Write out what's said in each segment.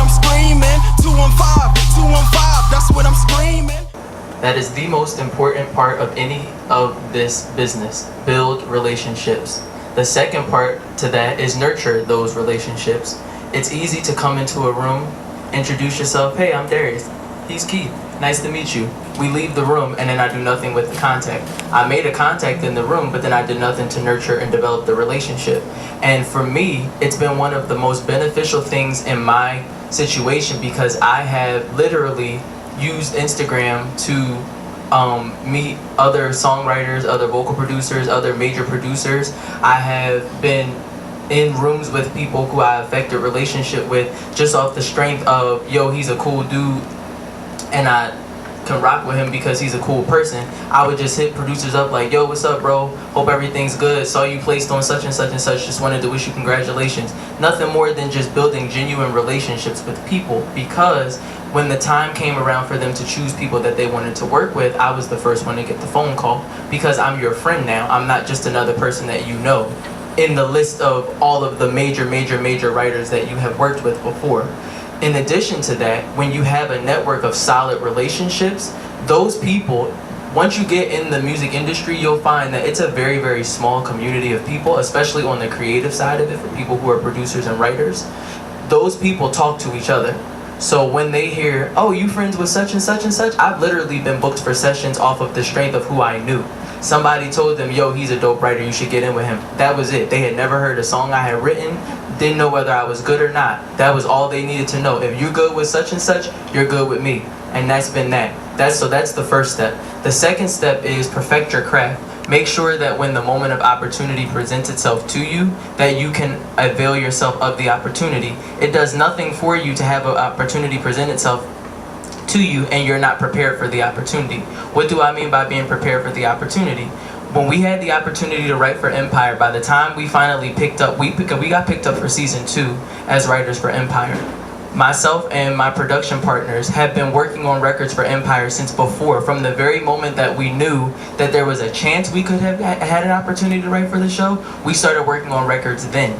I'm screaming. 215, that's what I'm screaming. That is the most important part of any of this business. Build relationships. The second part to that is nurture those relationships. It's easy to come into a room, introduce yourself. Hey, I'm Darius. He's Keith. Nice to meet you. We leave the room and then I do nothing with the contact. I made a contact in the room, but then I did nothing to nurture and develop the relationship. And for me, it's been one of the most beneficial things in my situation because I have literally used Instagram to meet other songwriters, other vocal producers, other major producers. I have been in rooms with people who I affected relationship with just off the strength of, yo, he's a cool dude and I can rock with him because he's a cool person. I would just hit producers up like, yo, what's up, bro? Hope everything's good. Saw you placed on such and such and such. Just wanted to wish you congratulations. Nothing more than just building genuine relationships with people, because when the time came around for them to choose people that they wanted to work with, I was the first one to get the phone call because I'm your friend now. I'm not just another person that you know in the list of all of the major writers that you have worked with before. In addition to that, when you have a network of solid relationships, those people, once you get in the music industry, you'll find that it's a very small community of people, especially on the creative side of it, for people who are producers and writers. Those people talk to each other. So when they hear, oh, you friends with such and such and such, I've literally been booked for sessions off of the strength of who I knew. Somebody told them, yo, he's a dope writer, you should get in with him. That was it. They had never heard a song I had written, didn't know whether I was good or not. That was all they needed to know. If you're good with such and such, you're good with me. And that's been that. That's the first step. The second step is perfect your craft. Make sure that when the moment of opportunity presents itself to you, that you can avail yourself of the opportunity. It does nothing for you to have an opportunity present itself to you and you're not prepared for the opportunity. What do I mean by being prepared for the opportunity? When we had the opportunity to write for Empire, by the time we finally picked up, we got picked up for season 2 as writers for Empire. Myself and my production partners have been working on records for Empire since before. From the very moment that we knew that there was a chance we could have had an opportunity to write for the show, we started working on records then.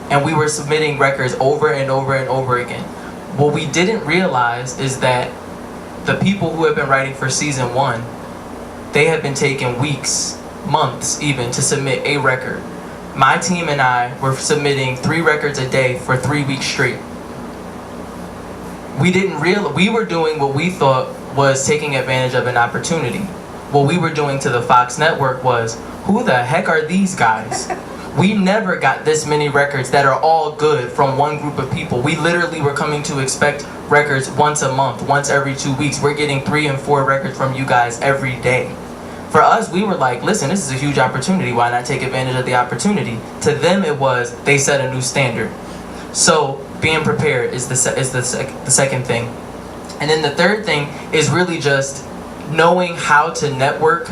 And we were submitting records over and over and over again. What we didn't realize is that the people who have been writing for season 1, they have been taking weeks, months even, to submit a record. My team and I were submitting 3 records a day for 3 weeks straight. We were doing what we thought was taking advantage of an opportunity. What we were doing to the Fox network was, who the heck are these guys? We never got this many records that are all good from one group of people. We literally were coming to expect records once a month, once every 2 weeks. We're getting 3 and 4 records from you guys every day. For us, we were like, listen, this is a huge opportunity. Why not take advantage of the opportunity? To them, it was, they set a new standard. So being prepared is the second thing. And then the third thing is really just knowing how to network,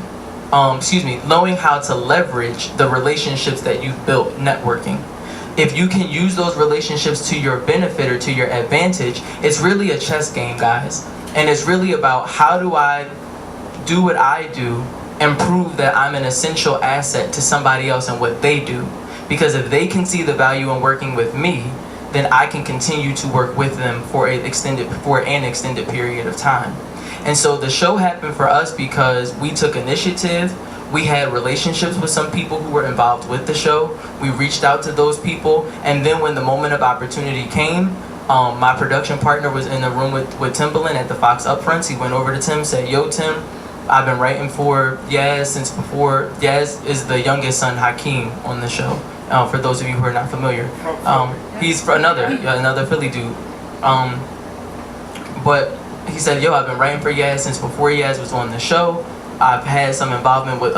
knowing how to leverage the relationships that you've built networking. If you can use those relationships to your benefit or to your advantage, it's really a chess game, guys. And it's really about, how do I do what I do and prove that I'm an essential asset to somebody else and what they do. Because if they can see the value in working with me, then I can continue to work with them for an extended period of time. And so the show happened for us because we took initiative. We had relationships with some people who were involved with the show. We reached out to those people, and then when the moment of opportunity came, my production partner was in the room with Timbaland at the Fox Upfronts. He went over to Tim, said, yo, Tim, I've been writing for Yaz since before. Yaz is the youngest son, Hakeem, on the show. For those of you who are not familiar, he's another Philly dude. But he said, yo, I've been writing for Yaz since before Yaz was on the show. I've had some a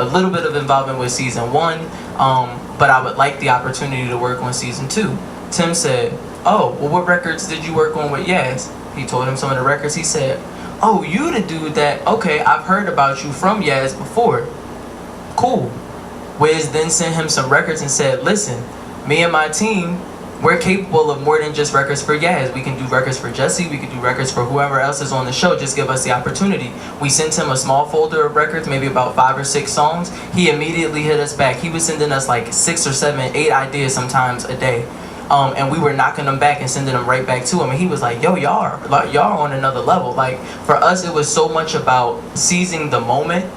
little bit of involvement with season 1, but I would like the opportunity to work on season 2. Tim said, oh, well, what records did you work on with Yaz? He told him some of the records. He said, oh, you the dude that, okay, I've heard about you from Yaz before. Cool. Wiz then sent him some records and said, listen, me and my team, we're capable of more than just records for Yaz. We can do records for Jesse, we can do records for whoever else is on the show, just give us the opportunity. We sent him a small folder of records, maybe about 5 or 6 songs. He immediately hit us back. He was sending us like 6 or 7, 8 ideas sometimes a day. and we were knocking them back and sending them right back to him, and he was like, yo, y'all are on another level. Like, for us, it was so much about seizing the moment,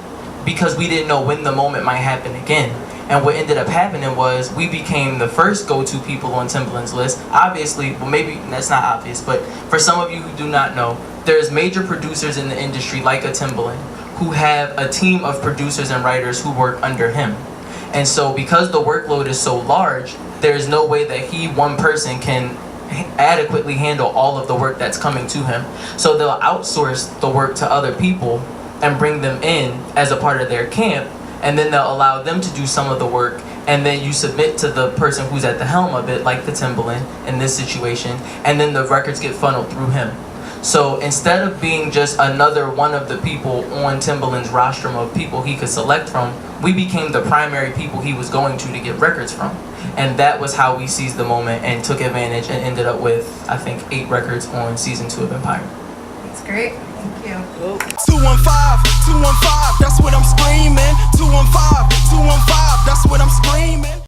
because we didn't know when the moment might happen again. And what ended up happening was we became the first go-to people on Timbaland's list. Obviously, well, maybe that's not obvious, but for some of you who do not know, there's major producers in the industry like a Timbaland who have a team of producers and writers who work under him. And so because the workload is so large, there's no way that one person can adequately handle all of the work that's coming to him. So they'll outsource the work to other people and bring them in as a part of their camp, and then they'll allow them to do some of the work, and then you submit to the person who's at the helm of it, like the Timbaland in this situation, and then the records get funneled through him. So instead of being just another one of the people on Timbaland's rostrum of people he could select from, we became the primary people he was going to get records from. And that was how we seized the moment and took advantage and ended up with, I think, 8 records on season 2 of Empire. That's great. Thank you. 215, 215, that's what I'm screaming.